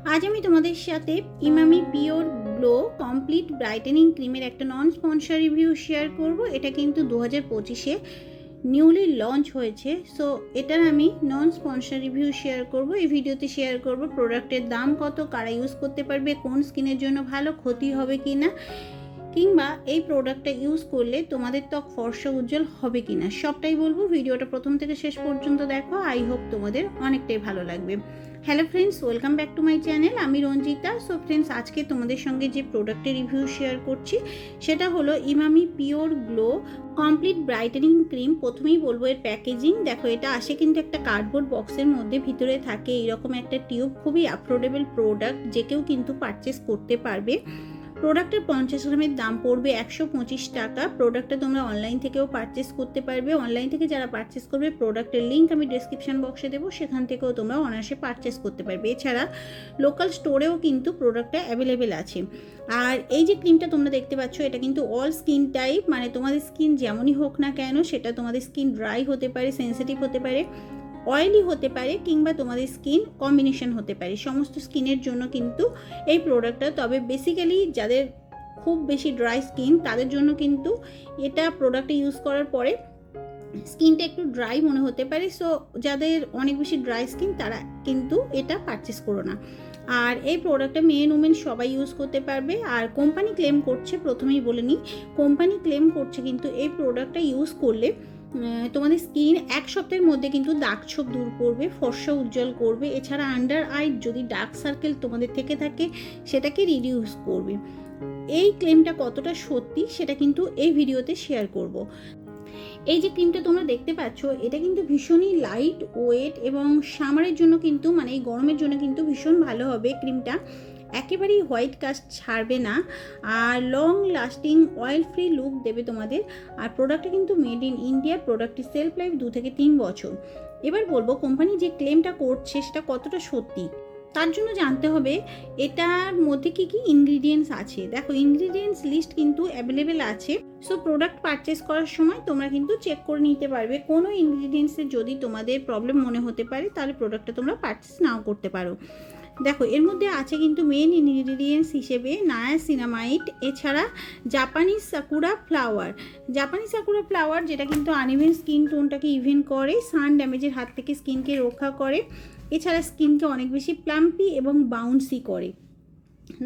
আজ আমি তোমাদের সাথে Emami pure glow complete brightening ক্রিমের একটা নন স্পন্সর রিভিউ শেয়ার করব। এটা কিন্তু 2025-এ নিউলি লঞ্চ হয়েছে। সো এটার আমি নন স্পন্সর রিভিউ শেয়ার করব। এই ভিডিওতে শেয়ার করব প্রোডাক্টের দাম কত, কারা ইউজ করতে পারবে, কোন স্কিনের জন্য ভালো, ক্ষতি হবে কি না, কিংবা এই প্রোডাক্টটা ইউজ করলে তোমাদের ত্বক ফর্সা উজ্জ্বল হবে কি না, সবটাই বলবো। ভিডিওটা প্রথম থেকে শেষ পর্যন্ত দেখো। আই হোপ তোমাদের অনেকটাই ভালো লাগবে। Hello friends, welcome back to my channel. আমি রঞ্জিতা। সো ফ্রেন্ডস, আজকে তোমাদের সঙ্গে যে প্রোডাক্টের রিভিউ শেয়ার করছি সেটা হলো Emami pure glow complete brightening cream. প্রথমেই বলবো এর প্যাকেজিং দেখো। এটা আসে কিন্তু একটা কার্ডবোর্ড বক্সের মধ্যে, ভিতরে থাকে এইরকম একটা টিউব। খুবই অ্যাফোর্ডেবল প্রোডাক্ট, যে কেউ কিন্তু পারচেস করতে পারবে। প্রোডাক্টের 50 গ্রামের দাম পড়বে 125 টাকা। প্রোডাক্টটা তোমরা অনলাইন থেকেও পারচেস করতে পারবে। অনলাইন থেকে যারা পারচেস করবে, প্রোডাক্টের লিঙ্ক আমি ডেসক্রিপশন বক্সে দেবো, সেখান থেকেও তোমরা অনায়াসে পারচেস করতে পারবে। এছাড়া লোকাল স্টোরেও কিন্তু প্রোডাক্টটা অ্যাভেলেবেল আছে। আর এই যে ক্রিমটা তোমরা দেখতে পাচ্ছ, এটা কিন্তু অল স্কিন টাইপ, মানে তোমাদের স্কিন যেমনই হোক না কেন, সেটা তোমাদের স্কিন ড্রাই হতে পারে, সেন্সিটিভ হতে পারে, অয়েলি হতে পারে, কিংবা তোমাদের স্কিন কম্বিনেশন হতে পারে। সমস্ত স্কিনের জন্য কিন্তু এই প্রোডাক্টটা, তবে বেসিক্যালি যাদের খুব বেশি ড্রাই স্কিন তাদের জন্য কিন্তু এটা প্রোডাক্টটা ইউজ করার পরে স্কিনটা একটু ড্রাই মনে হতে পারে। সো যাদের অনেক বেশি ড্রাই স্কিন তারা কিন্তু এটা পারচেস করো না। আর এই প্রোডাক্টটা মেন উমেন সবাই ইউজ করতে পারবে। আর কোম্পানি ক্লেম করছে, প্রথমেই বলে নিই, কোম্পানি ক্লেম করছে কিন্তু এই প্রোডাক্টটা ইউজ করলে তোমাদের স্কিন এক সপ্তাহের মধ্যে কিন্তু দাগ ছোপ দূর করবে, ফর্সা উজ্জ্বল করবে। এছাড়া আন্ডার আই যদি ডার্ক সার্কেল তোমাদের থেকে থাকে সেটাকে রিডিউস করবে। এই ক্লেমটা কতটা সত্যি সেটা কিন্তু এই ভিডিওতে শেয়ার করব। এই যে ক্রিমটা তোমরা দেখতে পাচ্ছ, এটা কিন্তু ভীষণই লাইট ওয়েট এবং সামারের জন্য কিন্তু, মানে এই গরমের জন্য কিন্তু ভীষণ ভালো হবে। ক্রিমটা একেবারেই হোয়াইট কাস্ট ছাড়বে না, আর long lasting oil free look দেবে তোমাদের। আর প্রোডাক্টটা কিন্তু মেড ইন ইন্ডিয়া। প্রোডাক্টটি সেলফ লাইফ 2 থেকে 3 বছর। এবার বলবো কোম্পানি যে ক্লেমটা করছে সেটা কতটা সত্যি। তার জন্য জানতে হবে এটার মধ্যে কি কি ইনগ্রিডিয়েন্টস আছে। দেখো, ইনগ্রিডিয়েন্টস লিস্ট কিন্তু অ্যাভেলেবেল আছে। সো প্রোডাক্ট পারচেস করার সময় তোমরা কিন্তু চেক করে নিতে পারবে। কোনো ইনগ্রিডিয়েন্টসে যদি তোমাদের প্রবলেম মনে হতে পারে, তাহলে প্রোডাক্টটা তোমরা পারচেস নাও করতে পারো। দেখো, এর মধ্যে আছে কিন্তু মেন ইনগ্রিডিয়েন্টস হিসেবে নায়াসিনামাইড, এছাড়া Japanese sakura flower. Japanese sakura flower যেটা কিন্তু আনইভেন স্কিন টোনটাকে ইভেন করে, সান ড্যামেজের হাত থেকে স্কিনকে রক্ষা করে, এছাড়া স্কিনকে অনেক বেশি প্লাম্পি এবং বাউন্সি করে।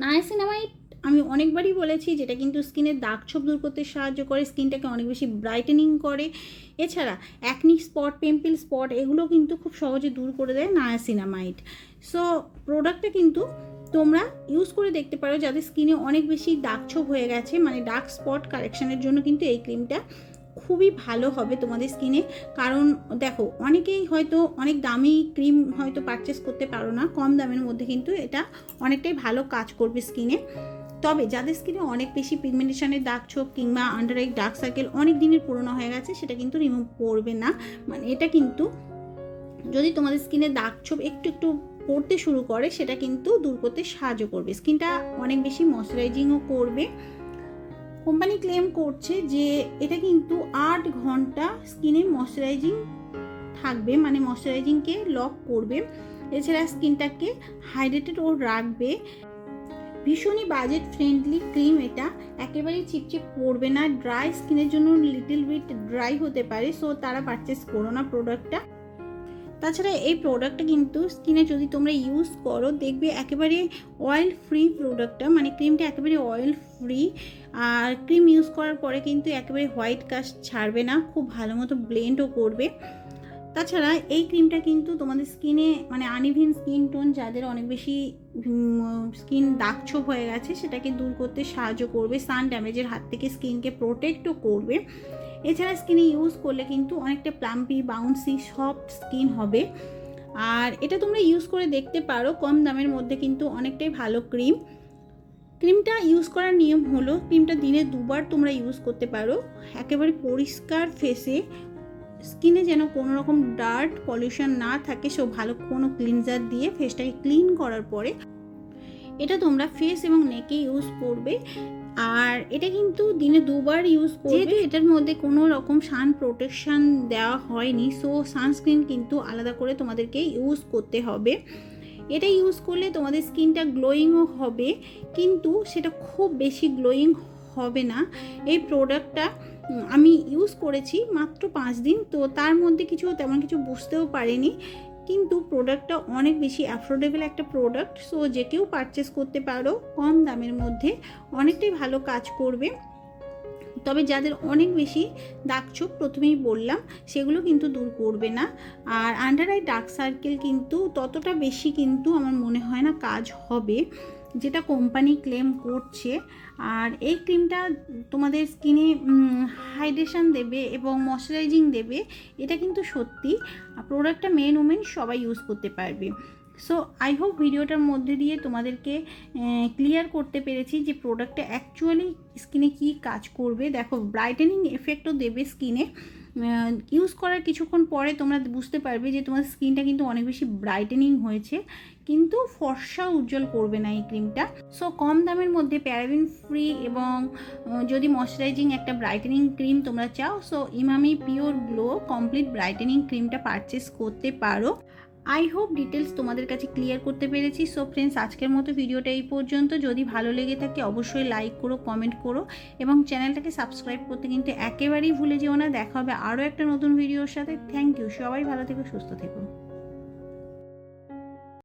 নায়াসিনামাইড আমি অনেকবারই বলেছি, যেটা কিন্তু স্কিনের দাগ ছোপ দূর করতে সাহায্য করে, স্কিনটাকে অনেক বেশি ব্রাইটেনিং করে। এছাড়া অ্যাকনি স্পট, পিম্পল স্পট, এগুলো কিন্তু খুব সহজে দূর করে দেয় নায়াসিনামাইড। সো প্রোডাক্টটা কিন্তু তোমরা ইউজ করে দেখতে পারো যাদের স্কিনে অনেক বেশি দাগ ছোপ হয়ে গেছে, মানে ডার্ক স্পট কারেকশানের জন্য কিন্তু এই ক্রিমটা খুবই ভালো হবে তোমাদের স্কিনে। কারণ দেখো, অনেকেই হয়তো অনেক দামি ক্রিম হয়তো পারচেস করতে পারো না, কম দামের মধ্যে কিন্তু এটা অনেকটাই ভালো কাজ করবে স্কিনে। তবে যাদের স্কিনে অনেক বেশি পিগমেন্টেশনের দাগ ছোপ কিংবা আন্ডার আই ডার্ক সার্কেল অনেক দিনের পুরনো হয়ে গেছে, সেটা কিন্তু রিমুভ করবে না। মানে এটা কিন্তু যদি তোমাদের স্কিনে দাগ ছোপ একটু একটু পড়তে শুরু করে, সেটা কিন্তু দূর করতে সাহায্য করবে। স্কিনটা অনেক বেশি ময়শ্চারাইজিংও করবে। কোম্পানি ক্লেম করছে যে এটা কিন্তু 8 ঘন্টা স্কিনে ময়শ্চারাইজিং থাকবে, মানে ময়শ্চারাইজিংকে লক করবে। এছাড়া স্কিনটাকে হাইড্রেটেডও রাখবে। ভীষণই বাজেট ফ্রেন্ডলি ক্রিম এটা, একেবারেই চিপচিপ পড়বে না। ড্রাই স্কিনের জন্য লিটল বিট ড্রাই হতে পারে, সো তারা পারচেস করো না প্রোডাক্টটা। তাছাড়া এই প্রোডাক্টটা কিন্তু স্কিনে যদি তোমরা ইউজ করো, দেখবে একেবারে অয়েল ফ্রি প্রোডাক্টটা, মানে ক্রিমটা একেবারে অয়েল ফ্রি। আর ক্রিম ইউজ করার পরে কিন্তু একেবারে হোয়াইট কাস্ট ছাড়বে না, খুব ভালো মতো ব্লেন্ডও করবে। তাছাড়া এই ক্রিমটা কিন্তু তোমাদের স্কিনে, মানে আনইভেন স্কিন টোন, যাদের অনেক বেশি স্কিন দাগ ছোপ হয়ে গেছে, সেটাকে দূর করতে সাহায্য করবে। সান ড্যামেজের হাত থেকে স্কিনকে প্রোটেক্টও করবে। এছাড়া স্কিনে ইউজ করলে কিন্তু অনেকটা প্লাম্পি, বাউন্সি, সফট স্কিন হবে। আর এটা তোমরা ইউজ করে দেখতে পারো, কম দামের মধ্যে কিন্তু অনেকটাই ভালো ক্রিম। ক্রিমটা ইউজ করার নিয়ম হলো, ক্রিমটা দিনে 2 বার তোমরা ইউজ করতে পারো। একেবারে পরিষ্কার ফেসে, স্কিনে যেন কোনো রকম ডার্ট পলিউশন না থাকে, সো ভালো কোনো ক্লিনজার দিয়ে ফেসটাকে ক্লিন করার পরে এটা তোমরা ফেস এবং নেকে ইউজ করবে। আর এটা কিন্তু দিনে 2 বার ইউজ করবে। যেহেতু এটার মধ্যে কোনো রকম সান প্রোটেকশন দেওয়া হয়নি, সো সানস্ক্রিন কিন্তু আলাদা করে তোমাদেরকে ইউজ করতে হবে। এটা ইউজ করলে তোমাদের স্কিনটা গ্লোয়িংও হবে, কিন্তু সেটা খুব বেশি গ্লোয়িং হবে না। এই প্রোডাক্টটা আমি ইউজ করেছি মাত্র 5 দিন, তো তার মধ্যে তেমন কিছু বুঝতেও পারিনি, কিন্তু প্রোডাক্টটা অনেক বেশি অ্যাফোর্ডেবল একটা প্রোডাক্ট। সো যে কেউ পারচেস করতে পারো, কম দামের মধ্যে অনেকটাই ভালো কাজ করবে। তবে যাদের অনেক বেশি দাগছোপ প্রথমেই বললাম, সেগুলো কিন্তু দূর করবে না। আর আন্ডার আই ডার্ক সার্কেল কিন্তু ততটা বেশি কিন্তু আমার মনে হয় না কাজ হবে, যেটা কোম্পানি ক্লেম করছে। আর এই ক্রিমটা তোমাদের স্কিনে হাইড্রেশন দেবে এবং ময়শ্চারাইজিং দেবে, এটা কিন্তু সত্যি। প্রোডাক্টটা মেন ওমেন সবাই ইউজ করতে পারবে। সো আই হোপ ভিডিওটার মধ্যে দিয়ে তোমাদেরকে ক্লিয়ার করতে পেরেছি যে প্রোডাক্টটা অ্যাকচুয়ালি স্কিনে কী কাজ করবে। দেখো, ব্রাইটেনিং এফেক্টও দেবে স্কিনে। ইউজ করার কিছুক্ষণ পরে তোমরা বুঝতে পারবে যে তোমার স্কিনটা কিন্তু অনেক বেশি ব্রাইটেনিং হয়েছে, কিন্তু ফর্সা উজ্জ্বল করবে না এই ক্রিমটা। সো কম দামের মধ্যে প্যারাবেন ফ্রি এবং যদি ময়শ্চারাইজিং একটা ব্রাইটেনিং ক্রিম তোমরা চাও, so Emami pure glow complete brightening ক্রিমটা পারচেস করতে পারো। আই হোপ ডিটেলস তোমাদের কাছে ক্লিয়ার করতে পেরেছি। সো ফ্রেন্ডস, আজকের মতো ভিডিওটা এই পর্যন্ত। যদি ভালো লেগে থাকে অবশ্যই লাইক করো, কমেন্ট করো এবং চ্যানেলটাকে সাবস্ক্রাইব করতে কিন্তু একেবারেই ভুলে যেও না। দেখা হবে আরও একটা নতুন ভিডিওর সাথে। থ্যাংক ইউ, সবাই ভালো থেকো, সুস্থ থেকো।